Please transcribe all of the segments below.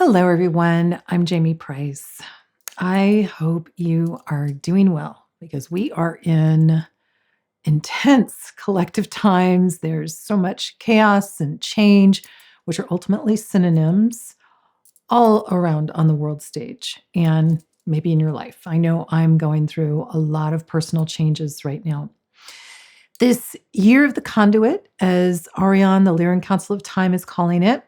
Hello, everyone. I'm Jamie Price. I hope you are doing well because we are in intense collective times. There's so much chaos and change, which are ultimately synonyms all around on the world stage and maybe in your life. I know I'm going through a lot of personal changes right now. This year of the conduit, as Ariane, the Lyran Council of Time, is calling it,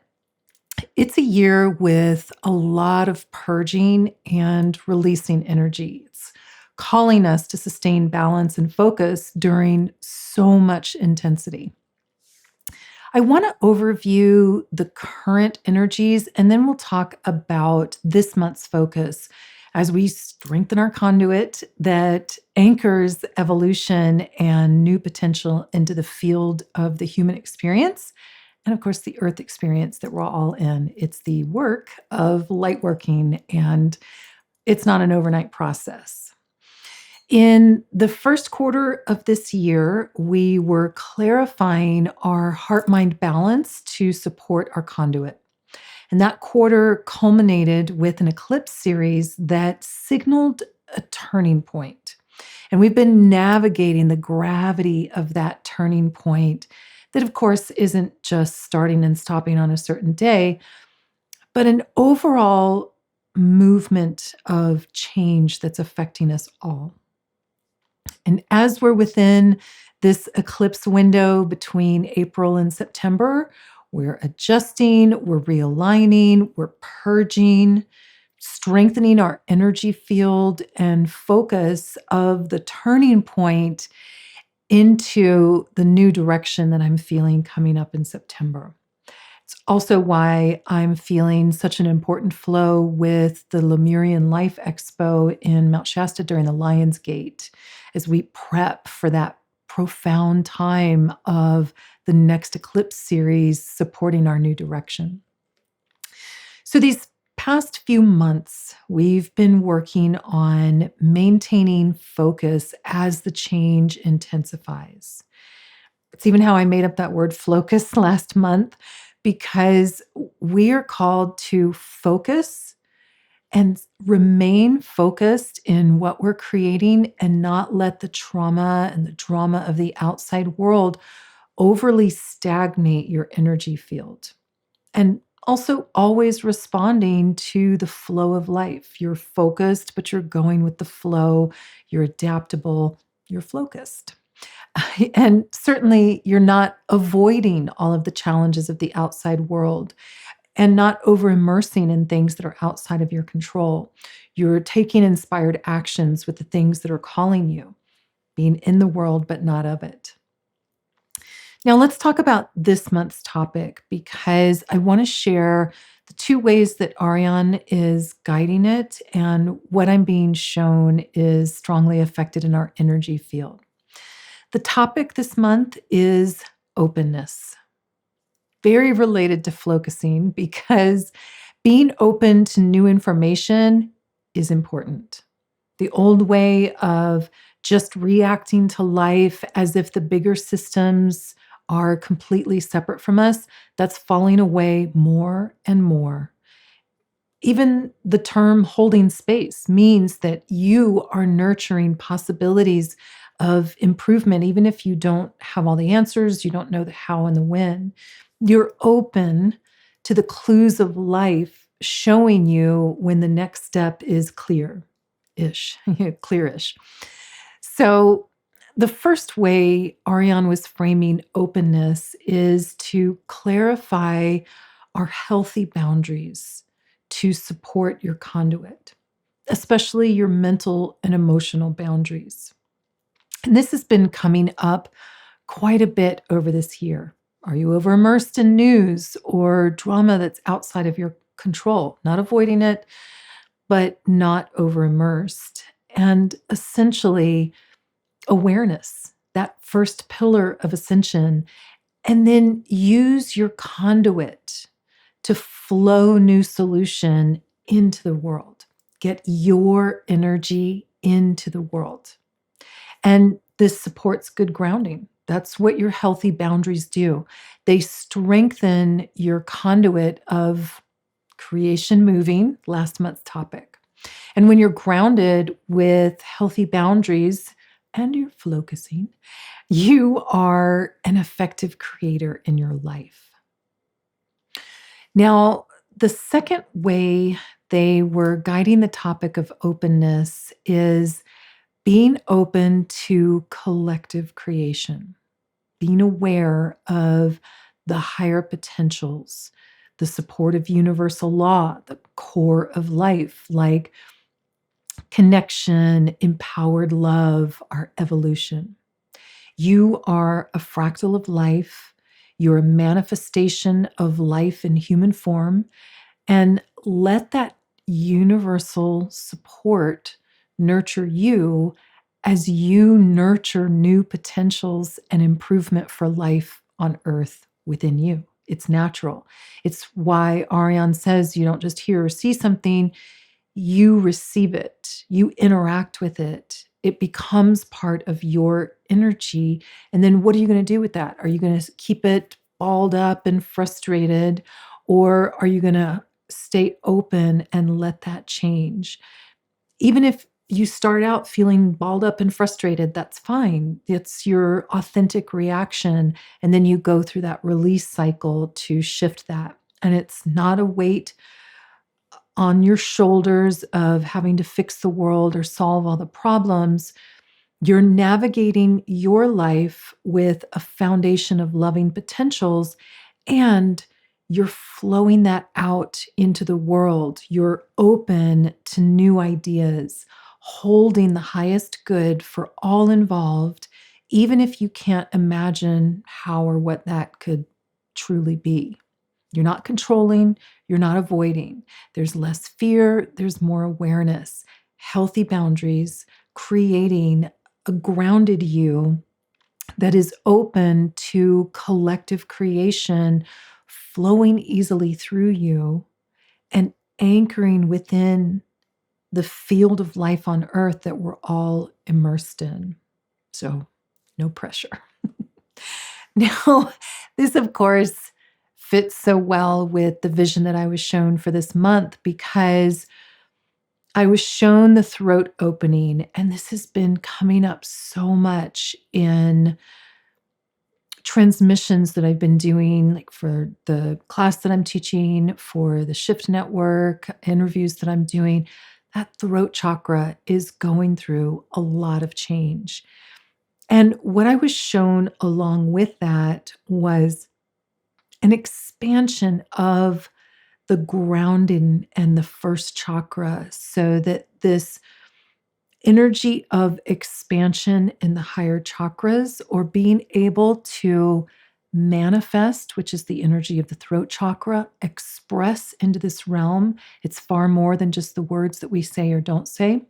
it's a year with a lot of purging and releasing energy. It's calling us to sustain balance and focus during so much intensity. I want to overview the current energies and then we'll talk about this month's focus as we strengthen our conduit that anchors evolution and new potential into the field of the human experience and of course, the earth experience that we're all in. It's the work of light working, and it's not an overnight process. In the first quarter of this year, we were clarifying our heart mind balance to support our conduit. And that quarter culminated with an eclipse series that signaled a turning point. And we've been navigating the gravity of that turning point that, of course, isn't just starting and stopping on a certain day, but an overall movement of change that's affecting us all. And as we're within this eclipse window between April and September, we're adjusting, we're realigning, we're purging, strengthening our energy field and focus of the turning point into the new direction that I'm feeling coming up in September. It's also why I'm feeling such an important flow with the Lemurian Life Expo in Mount Shasta during the Lion's Gate as we prep for that profound time of the next eclipse series supporting our new direction. So these past few months, we've been working on maintaining focus as the change intensifies. It's even how I made up that word flocus last month, because we are called to focus and remain focused in what we're creating and not let the trauma and the drama of the outside world overly stagnate your energy field. And also always responding to the flow of life. You're focused, but you're going with the flow. You're adaptable. You're focused. And certainly, you're not avoiding all of the challenges of the outside world and not over immersing in things that are outside of your control. You're taking inspired actions with the things that are calling you, being in the world, but not of it. Now, let's talk about this month's topic because I want to share the two ways that Ariane is guiding it and what I'm being shown is strongly affected in our energy field. The topic this month is openness, very related to focusing because being open to new information is important. The old way of just reacting to life as if the bigger systems are completely separate from us, that's falling away more and more. Even the term holding space means that you are nurturing possibilities of improvement, even if you don't have all the answers, you don't know the how and the when. You're open to the clues of life showing you when the next step is clear-ish, clearish. So the first way Ariane was framing openness is to clarify our healthy boundaries to support your conduit, especially your mental and emotional boundaries. And this has been coming up quite a bit over this year. Are you over immersed in news or drama that's outside of your control? Not avoiding it, but not over immersed. And essentially, awareness, that first pillar of ascension, and then use your conduit to flow new solution into the world. Get your energy into the world. And this supports good grounding. That's what your healthy boundaries do. They strengthen your conduit of creation moving, last month's topic. And when you're grounded with healthy boundaries and you're focusing, you are an effective creator in your life. Now, the second way they were guiding the topic of openness is being open to collective creation, being aware of the higher potentials, the support of universal law, the core of life, like connection, empowered love, our evolution. You are a fractal of life. You're a manifestation of life in human form. And let that universal support nurture you as you nurture new potentials and improvement for life on earth within you. It's natural. It's why Ariane says you don't just hear or see something, you receive it, you interact with it. It becomes part of your energy. And then what are you going to do with that? Are you going to keep it balled up and frustrated? Or are you going to stay open and let that change? Even if you start out feeling balled up and frustrated, that's fine. It's your authentic reaction. And then you go through that release cycle to shift that. And it's not a weight on your shoulders of having to fix the world or solve all the problems. You're navigating your life with a foundation of loving potentials, and you're flowing that out into the world. You're open to new ideas, holding the highest good for all involved, even if you can't imagine how or what that could truly be. You're not controlling, you're not avoiding. There's less fear, there's more awareness, healthy boundaries, creating a grounded you that is open to collective creation flowing easily through you and anchoring within the field of life on earth that we're all immersed in. So, no pressure. Now, this, of course, fits so well with the vision that I was shown for this month because I was shown the throat opening, and this has been coming up so much in transmissions that I've been doing, like for the class that I'm teaching, for the Shift Network, interviews that I'm doing. That throat chakra is going through a lot of change. And what I was shown along with that was an expansion of the grounding and the first chakra so that this energy of expansion in the higher chakras or being able to manifest, which is the energy of the throat chakra, express into this realm. It's far more than just the words that we say or don't say.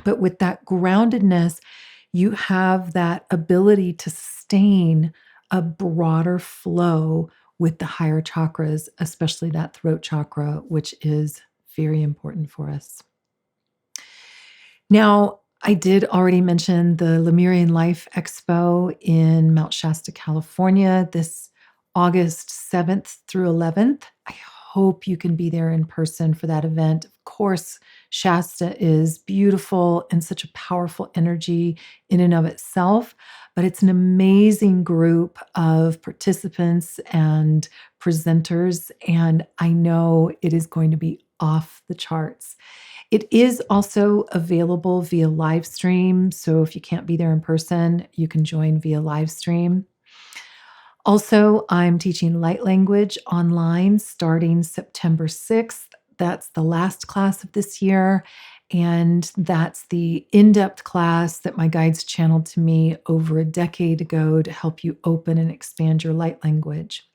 But with that groundedness, you have that ability to sustain a broader flow with the higher chakras, especially that throat chakra, which is very important for us. Now, I did already mention the Lemurian Life Expo in Mount Shasta, California, this August 7th through 11th. I hope you can be there in person for that event. Of course, Shasta is beautiful and such a powerful energy in and of itself, but it's an amazing group of participants and presenters, and I know it is going to be off the charts. It is also available via live stream. So if you can't be there in person, you can join via live stream. Also, I'm teaching light language online starting September 6th. That's the last class of this year. And that's the in-depth class that my guides channeled to me over a decade ago to help you open and expand your light language.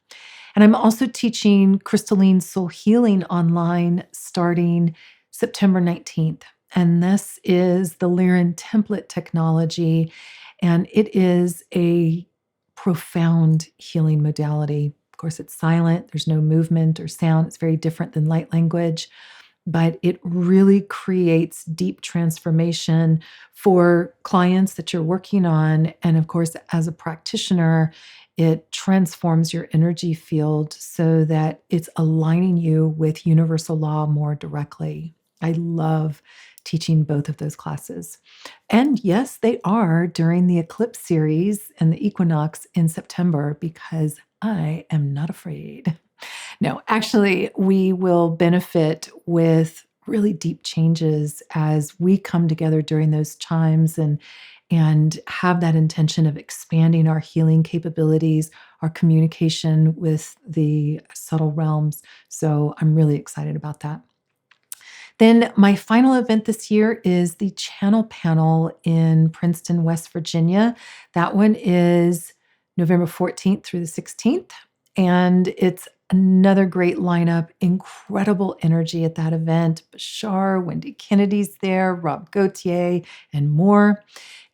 And I'm also teaching crystalline soul healing online starting September 19th. And this is the Lyran template technology. And it is a profound healing modality. Of course, it's silent. There's no movement or sound. It's very different than light language, but it really creates deep transformation for clients that you're working on. And of course, as a practitioner, It transforms your energy field so that it's aligning you with universal law more directly. I love teaching both of those classes. And yes, they are during the eclipse series and the equinox in September because I am not afraid. No, actually, we will benefit with really deep changes as we come together during those times and have that intention of expanding our healing capabilities, our communication with the subtle realms. So I'm really excited about that. Then my final event this year is the Channel Panel in Princeton, West Virginia. That one is November 14th through the 16th. And it's another great lineup, incredible energy at that event. Bashar, Wendy Kennedy's there, Rob Gautier, and more.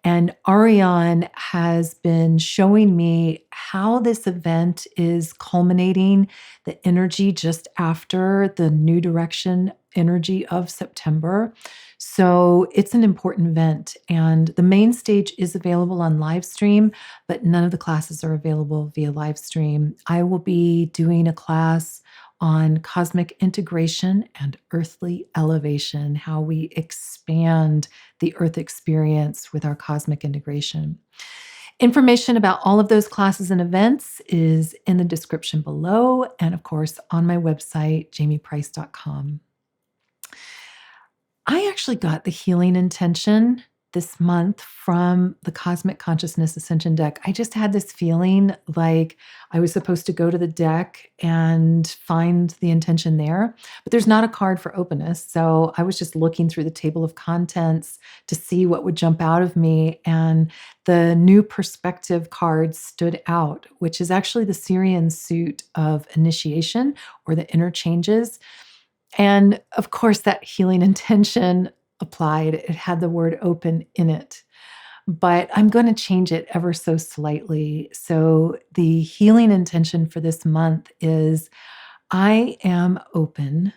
And Ariane has been showing me how this event is culminating the energy just after the New Direction energy of September. So it's an important event. And the main stage is available on live stream, but none of the classes are available via live stream. I will be doing a class on cosmic integration and earthly elevation, how we expand the earth experience with our cosmic integration. Information about all of those classes and events is in the description below, and of course on my website, jamieprice.com. I actually got the healing intention this month from the Cosmic Consciousness Ascension deck. I just had this feeling like I was supposed to go to the deck and find the intention there, but there's not a card for openness. So I was just looking through the table of contents to see what would jump out of me. And the new perspective card stood out, which is actually the Syrian suit of initiation or the interchanges. And of course, that healing intention applied. It had the word open in it. But I'm going to change it ever so slightly. So the healing intention for this month is I am open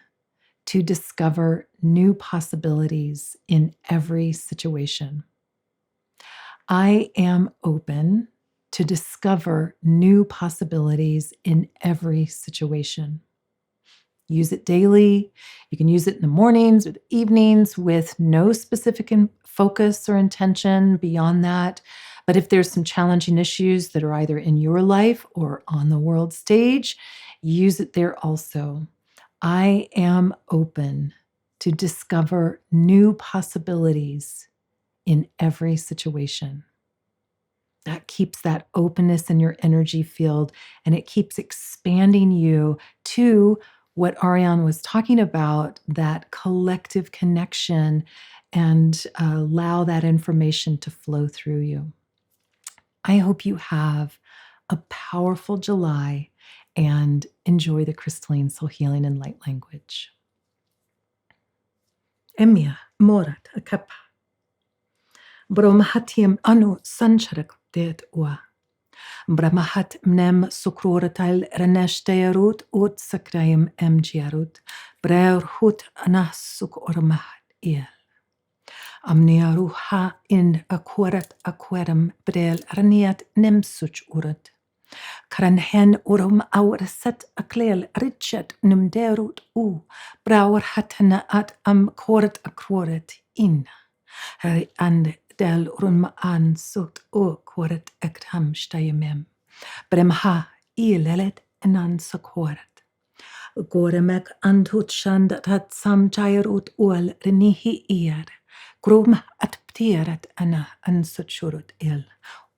to discover new possibilities in every situation. I am open to discover new possibilities in every situation. Use it daily. You can use it in the mornings or the evenings with no specific focus or intention beyond that. But if there's some challenging issues that are either in your life or on the world stage, use it there also. I am open to discover new possibilities in every situation. That keeps that openness in your energy field, and it keeps expanding you to what Ariane was talking about, that collective connection, and allow that information to flow through you. I hope you have a powerful July and enjoy the crystalline soul healing and light language. Emia morat akapa. Bromahatium anu sancharak det ua. Bramahat mnem sukroratal reneshterut ut sakrayim emjiarut. Breurhut anasuk ormahat il. Amniaruha in aquarat aquarum brel raniat nemsuch urat. Kranhen urum aurasat aklel richet numderut u. Brauer hatana at korat akrorat in. And del an sucht o korat ekram stayemem. Bremha lelet enan sakorat. Goremek antut shand tat sam jairut ul renihi ir. Grum at ptirat ana ansutshurut il.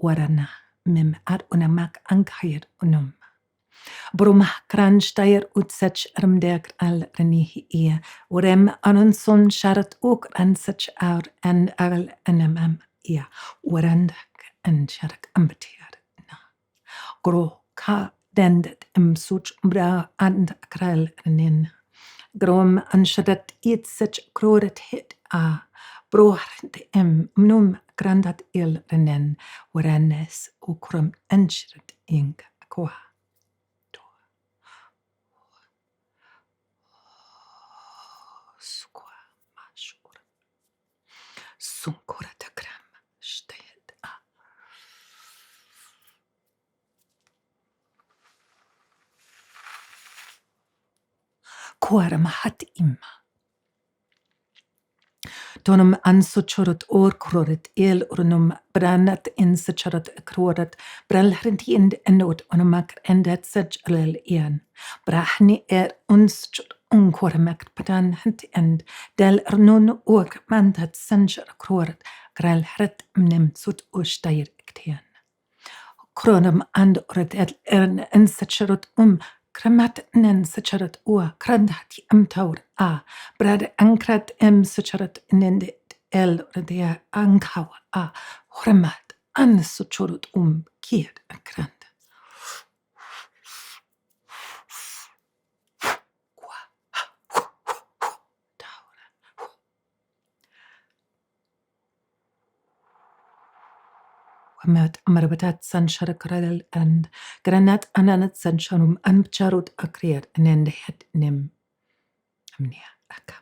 Warana mim at unamak ankayr unum. Brumah kransteier utsach remdek al renihi ia. Urem anunson sharat ook ansach aur en al enemem ia. Urandak en sharak ambatier na. Gro ka dendet such bra and kral renin. Grom anshadat itsach kroret hit a. Brohart num grandat il renen. Urenes ukrum enshrat ing aqua. Sunkuratagram stayed. kuara mahat imma. Donum ansuchorot kroret el ornum branat insuchorot kroret bralhrint ind enot onomak endet such alel ian. Brahni unsuchor unkormakt padan hint end del ernon mantat sanchar kroret gralhret mnem sut ustair iktian. Kronum and oret insuchorot kramat nen sucharat krandhat taur brad ankrat sucharat nendet radia ankawa hormat suchurut kier krand. Met amarabatat sancharakral and granat ananat sanchanum amcharut akrier nende het nim amnia aka.